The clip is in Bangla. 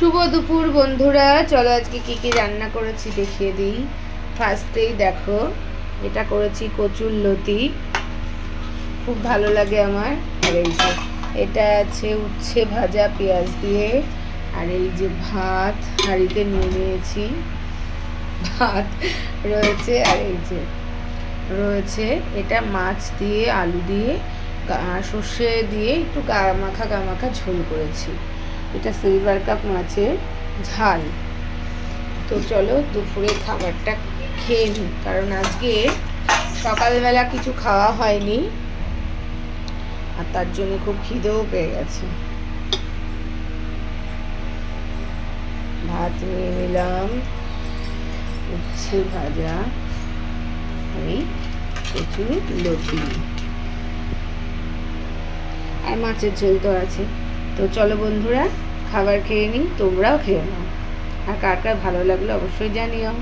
শুভ দুপুর বন্ধুরা, চলো আজকে কি কি রান্না করেছি দেখিয়ে দিই। ফার্স্টেই দেখো, এটা করেছি কচুর লতি, খুব ভালো লাগে আমার। আর এই যে এটা আছে উচ্ছে ভাজা পেঁয়াজ দিয়ে। আর এই যে ভাত হাঁড়িতে নিয়ে নিয়েছি, ভাত রয়েছে। আর এই যে রয়েছে এটা মাছ দিয়ে আলু দিয়ে সর্ষে দিয়ে একটু গামাখা ঝোল করেছি। এটা সিলভার কাপ মাছের ঝাল। তো চলো দুপুরে খাবারটা খেয়ে নিই, কারণ আজকে সকালবেলা কিছু খাওয়া হয়নি আর তার জন্য খুব খিদেও পেয়ে গেছে। ভাত নিয়ে নিলাম, উচ্ছে ভাজা, এই কচুর লতি আর মাছের ঝোল তো আছে। তো চলো বন্ধুরা খাবার খেয়ে নিই, তোমরাও খেয়ে নাও। আর কার কার ভালো লাগলো অবশ্যই জানিও।